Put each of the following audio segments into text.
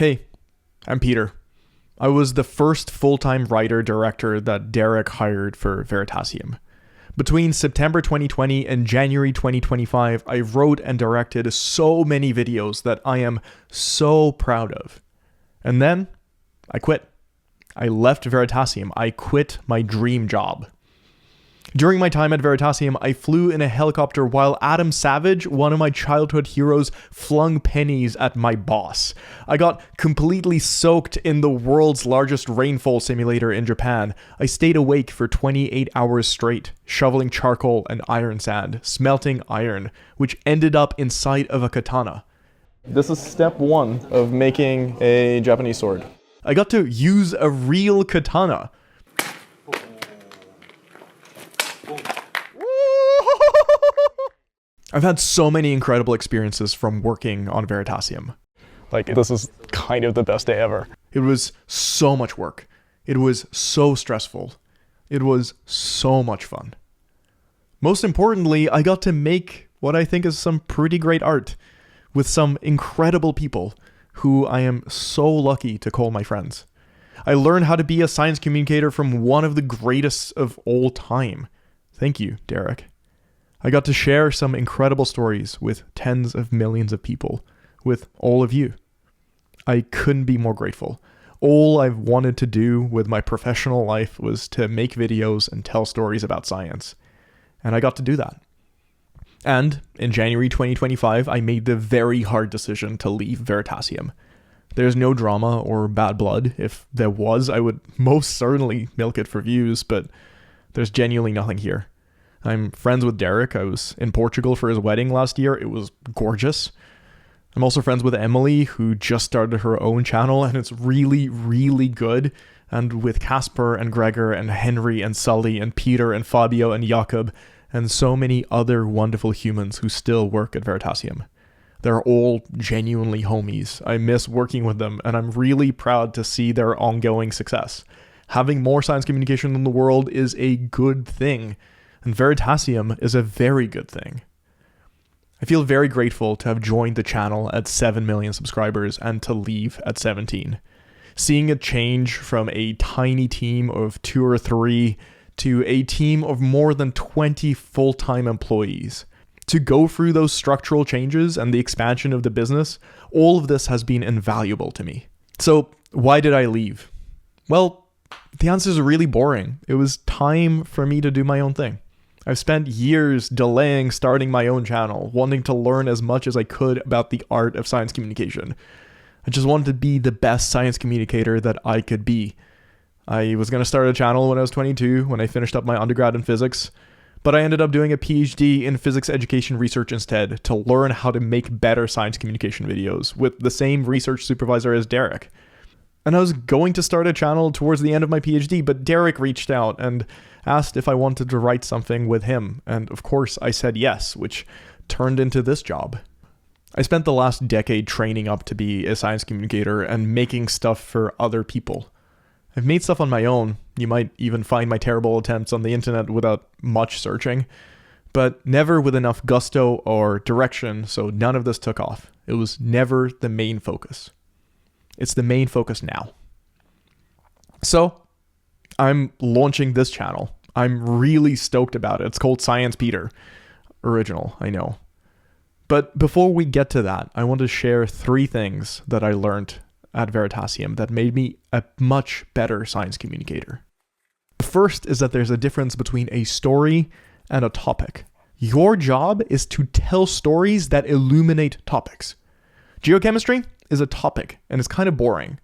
Hey, I'm Peter. I was the first full-time writer-director that Derek hired for Veritasium. Between September 2020 and January 2025, I wrote and directed so many videos that I am so proud of. And then, I quit. I left Veritasium. I quit my dream job. During my time at Veritasium, I flew in a helicopter while Adam Savage, one of my childhood heroes, flung pennies at my boss. I got completely soaked in the world's largest rainfall simulator in Japan. I stayed awake for 28 hours straight, shoveling charcoal and iron sand, smelting iron, which ended up inside of a katana. This is step 1 of making a Japanese sword. I got to use a real katana. I've had so many incredible experiences from working on Veritasium. This is kind of the best day ever. It was so much work. It was so stressful. It was so much fun. Most importantly, I got to make what I think is some pretty great art with some incredible people who I am so lucky to call my friends. I learned how to be a science communicator from one of the greatest of all time. Thank you, Derek. I got to share some incredible stories with tens of millions of people, with all of you. I couldn't be more grateful. All I've wanted to do with my professional life was to make videos and tell stories about science. And I got to do that. And in January 2025, I made the very hard decision to leave Veritasium. There's no drama or bad blood. If there was, I would most certainly milk it for views, but there's genuinely nothing here. I'm friends with Derek. I was in Portugal for his wedding last year. It was gorgeous. I'm also friends with Emily, who just started her own channel, and it's really, really good. And with Casper and Gregor and Henry and Sully and Peter and Fabio and Jakob, and so many other wonderful humans who still work at Veritasium. They're all genuinely homies. I miss working with them, and I'm really proud to see their ongoing success. Having more science communication in the world is a good thing. And Veritasium is a very good thing. I feel very grateful to have joined the channel at 7 million subscribers and to leave at 17. Seeing it change from a tiny team of 2 or 3 to a team of more than 20 full-time employees. To go through those structural changes and the expansion of the business, all of this has been invaluable to me. So why did I leave? Well, the answer is really boring. It was time for me to do my own thing. I've spent years delaying starting my own channel, wanting to learn as much as I could about the art of science communication. I just wanted to be the best science communicator that I could be. I was going to start a channel when I was 22, when I finished up my undergrad in physics, but I ended up doing a PhD in physics education research instead to learn how to make better science communication videos with the same research supervisor as Derek. And I was going to start a channel towards the end of my PhD, but Derek reached out and asked if I wanted to write something with him. And of course I said yes, which turned into this job. I spent the last decade training up to be a science communicator and making stuff for other people. I've made stuff on my own. You might even find my terrible attempts on the internet without much searching, but never with enough gusto or direction, so none of this took off. It was never the main focus. It's the main focus now. So, I'm launching this channel. I'm really stoked about it. It's called Science Peter. Original, I know. But before we get to that, I want to share 3 things that I learned at Veritasium that made me a much better science communicator. The first is that there's a difference between a story and a topic. Your job is to tell stories that illuminate topics. Geochemistry is a topic, and it's kind of boring.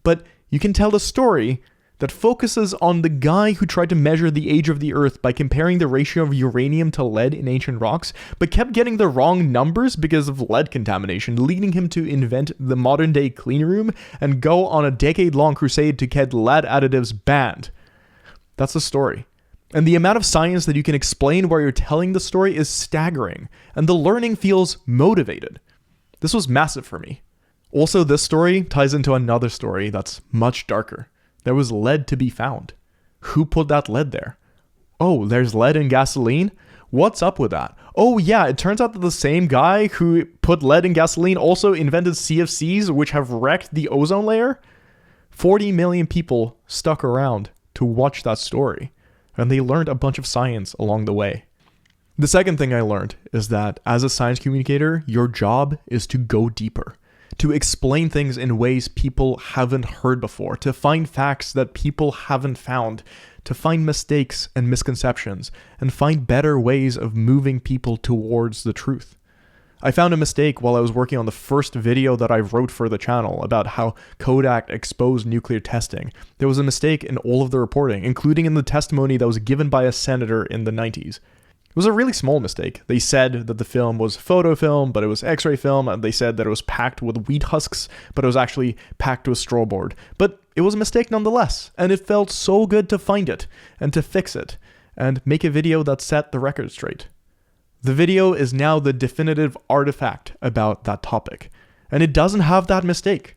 But you can tell a story that focuses on the guy who tried to measure the age of the Earth by comparing the ratio of uranium to lead in ancient rocks, but kept getting the wrong numbers because of lead contamination, leading him to invent the modern-day clean room and go on a decade-long crusade to get lead additives banned. That's the story. And the amount of science that you can explain while you're telling the story is staggering, and the learning feels motivated. This was massive for me. Also, this story ties into another story that's much darker. There was lead to be found. Who put that lead there? Oh, there's lead in gasoline? What's up with that? Oh yeah, it turns out that the same guy who put lead in gasoline also invented CFCs, which have wrecked the ozone layer. 40 million people stuck around to watch that story, and they learned a bunch of science along the way. The second thing I learned is that as a science communicator, your job is to go deeper, to explain things in ways people haven't heard before, to find facts that people haven't found, to find mistakes and misconceptions, and find better ways of moving people towards the truth. I found a mistake while I was working on the first video that I wrote for the channel about how Kodak exposed nuclear testing. There was a mistake in all of the reporting, including in the testimony that was given by a senator in the 90s. It was a really small mistake. They said that the film was photo film, but it was X-ray film, and they said that it was packed with wheat husks, but it was actually packed with straw board. But it was a mistake nonetheless, and it felt so good to find it, and to fix it, and make a video that set the record straight. The video is now the definitive artifact about that topic, and it doesn't have that mistake.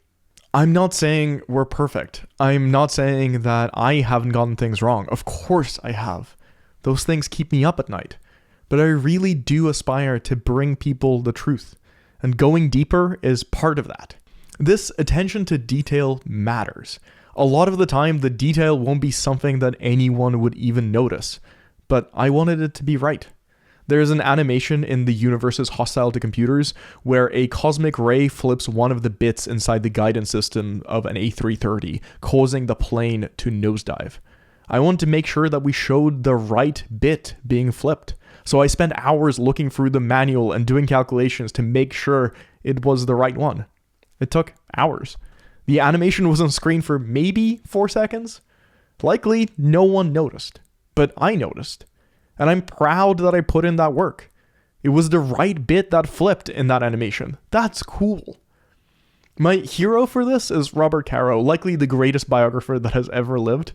I'm not saying we're perfect. I'm not saying that I haven't gotten things wrong. Of course I have. Those things keep me up at night. But I really do aspire to bring people the truth, and going deeper is part of that. This attention to detail matters. A lot of the time, the detail won't be something that anyone would even notice, but I wanted it to be right. There's an animation in The Universe is Hostile to Computers where a cosmic ray flips one of the bits inside the guidance system of an A330, causing the plane to nosedive. I wanted to make sure that we showed the right bit being flipped. So I spent hours looking through the manual and doing calculations to make sure it was the right one. It took hours. The animation was on screen for maybe 4 seconds. Likely no one noticed, but I noticed. And I'm proud that I put in that work. It was the right bit that flipped in that animation. That's cool. My hero for this is Robert Caro, likely the greatest biographer that has ever lived.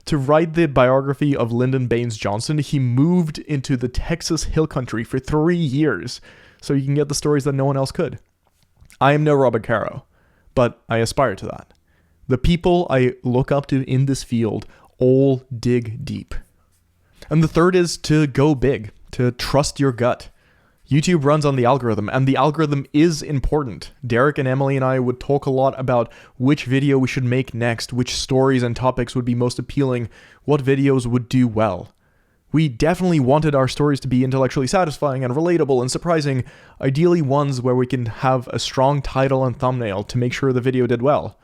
To write the biography of Lyndon Baines Johnson, he moved into the Texas Hill Country for 3 years, so you can get the stories that no one else could. I am no Robert Caro, but I aspire to that. The people I look up to in this field all dig deep. And the third is to go big, to trust your gut. YouTube runs on the algorithm, and the algorithm is important. Derek and Emily and I would talk a lot about which video we should make next, which stories and topics would be most appealing, what videos would do well. We definitely wanted our stories to be intellectually satisfying and relatable and surprising, ideally ones where we can have a strong title and thumbnail to make sure the video did well.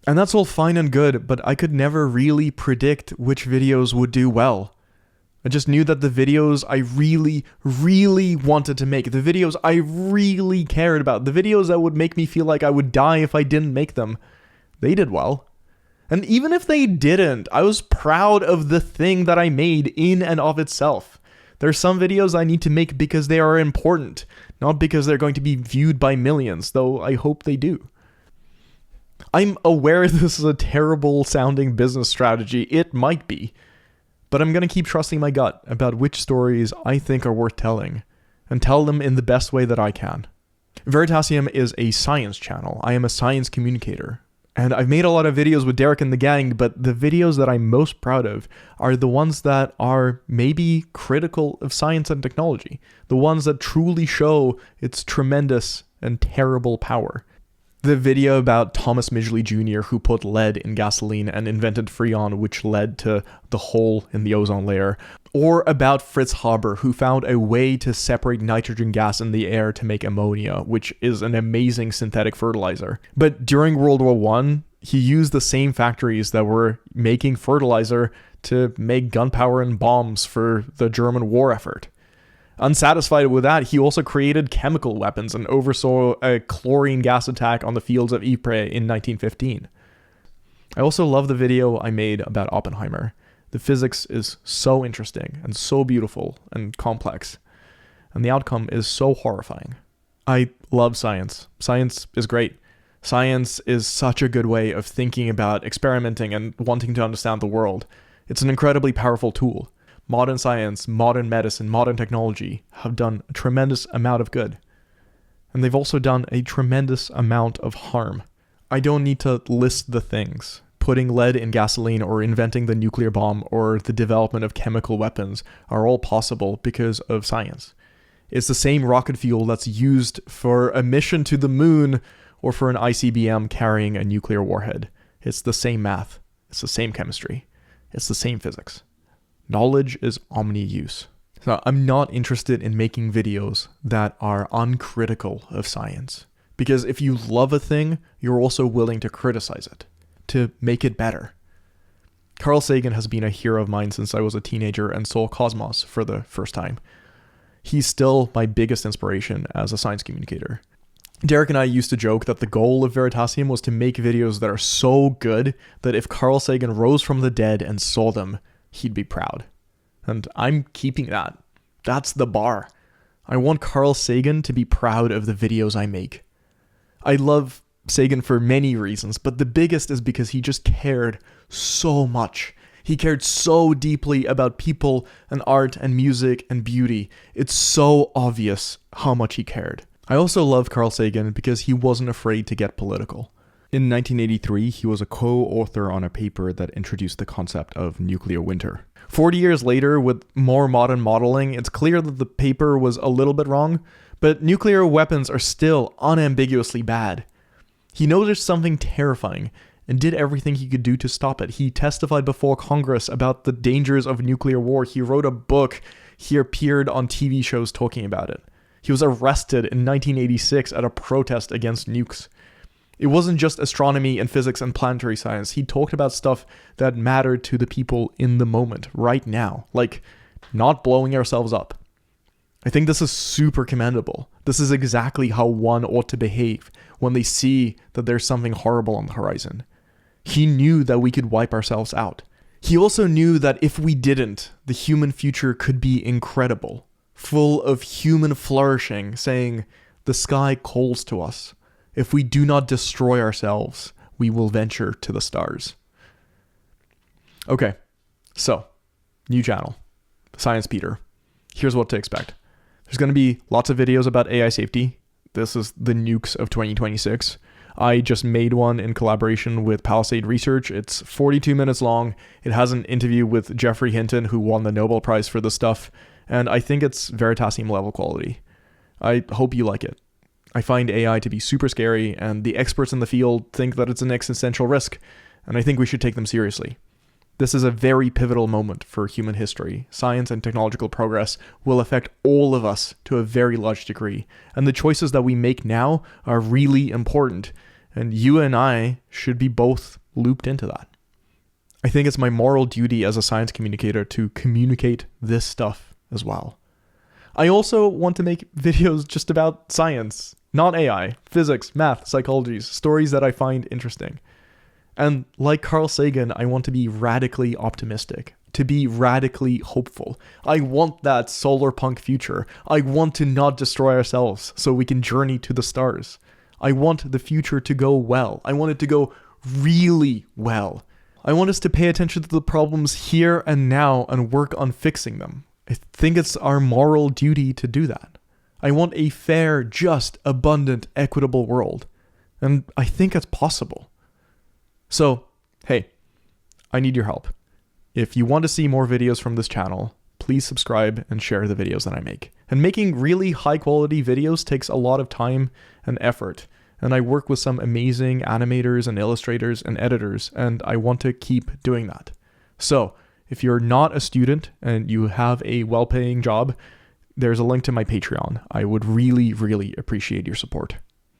And that's all fine and good, but I could never really predict which videos would do well. I just knew that the videos I really, really wanted to make, the videos I really cared about, the videos that would make me feel like I would die if I didn't make them, they did well. And even if they didn't, I was proud of the thing that I made in and of itself. There are some videos I need to make because they are important, not because they're going to be viewed by millions, though I hope they do. I'm aware this is a terrible sounding business strategy. It might be. But I'm going to keep trusting my gut about which stories I think are worth telling, and tell them in the best way that I can. Veritasium is a science channel. I am a science communicator. And I've made a lot of videos with Derek and the gang, but the videos that I'm most proud of are the ones that are maybe critical of science and technology. The ones that truly show its tremendous and terrible power. The video about Thomas Midgley Jr., who put lead in gasoline and invented Freon, which led to the hole in the ozone layer. Or about Fritz Haber, who found a way to separate nitrogen gas in the air to make ammonia, which is an amazing synthetic fertilizer. But during World War I, he used the same factories that were making fertilizer to make gunpowder and bombs for the German war effort. Unsatisfied with that, he also created chemical weapons and oversaw a chlorine gas attack on the fields of Ypres in 1915. I also love the video I made about Oppenheimer. The physics is so interesting and so beautiful and complex, and the outcome is so horrifying. I love science. Science is great. Science is such a good way of thinking about experimenting and wanting to understand the world. It's an incredibly powerful tool. Modern science, modern medicine, modern technology have done a tremendous amount of good. And they've also done a tremendous amount of harm. I don't need to list the things, putting lead in gasoline or inventing the nuclear bomb or the development of chemical weapons are all possible because of science. It's the same rocket fuel that's used for a mission to the moon or for an ICBM carrying a nuclear warhead. It's the same math. It's the same chemistry. It's the same physics. Knowledge is omni-use. So I'm not interested in making videos that are uncritical of science. Because if you love a thing, you're also willing to criticize it, to make it better. Carl Sagan has been a hero of mine since I was a teenager and saw Cosmos for the first time. He's still my biggest inspiration as a science communicator. Derek and I used to joke that the goal of Veritasium was to make videos that are so good that if Carl Sagan rose from the dead and saw them, he'd be proud. And I'm keeping that. That's the bar. I want Carl Sagan to be proud of the videos I make. I love Sagan for many reasons, but the biggest is because he just cared so much. He cared so deeply about people and art and music and beauty. It's so obvious how much he cared. I also love Carl Sagan because he wasn't afraid to get political. In 1983, he was a co-author on a paper that introduced the concept of nuclear winter. 40 years later, with more modern modeling, it's clear that the paper was a little bit wrong, but nuclear weapons are still unambiguously bad. He noticed something terrifying and did everything he could do to stop it. He testified before Congress about the dangers of nuclear war. He wrote a book. He appeared on TV shows talking about it. He was arrested in 1986 at a protest against nukes. It wasn't just astronomy and physics and planetary science. He talked about stuff that mattered to the people in the moment, right now, like not blowing ourselves up. I think this is super commendable. This is exactly how one ought to behave when they see that there's something horrible on the horizon. He knew that we could wipe ourselves out. He also knew that if we didn't, the human future could be incredible, full of human flourishing, saying, "The sky calls to us. If we do not destroy ourselves, we will venture to the stars." Okay, so, new channel, Science Peter. Here's what to expect. There's going to be lots of videos about AI safety. This is the nukes of 2026. I just made one in collaboration with Palisade Research. It's 42 minutes long. It has an interview with Geoffrey Hinton, who won the Nobel Prize for this stuff, and I think it's Veritasium level quality. I hope you like it. I find AI to be super scary, and the experts in the field think that it's an existential risk, and I think we should take them seriously. This is a very pivotal moment for human history. Science and technological progress will affect all of us to a very large degree, and the choices that we make now are really important, and you and I should be both looped into that. I think it's my moral duty as a science communicator to communicate this stuff as well. I also want to make videos just about science, not AI, physics, math, psychology, stories that I find interesting. And like Carl Sagan, I want to be radically optimistic, to be radically hopeful. I want that solar punk future. I want to not destroy ourselves so we can journey to the stars. I want the future to go well. I want it to go really well. I want us to pay attention to the problems here and now and work on fixing them. I think it's our moral duty to do that. I want a fair, just, abundant, equitable world. And I think it's possible. So, hey, I need your help. If you want to see more videos from this channel, please subscribe and share the videos that I make. And making really high quality videos takes a lot of time and effort. And I work with some amazing animators and illustrators and editors, and I want to keep doing that. So, if you're not a student and you have a well-paying job, there's a link to my Patreon. I would really, really appreciate your support.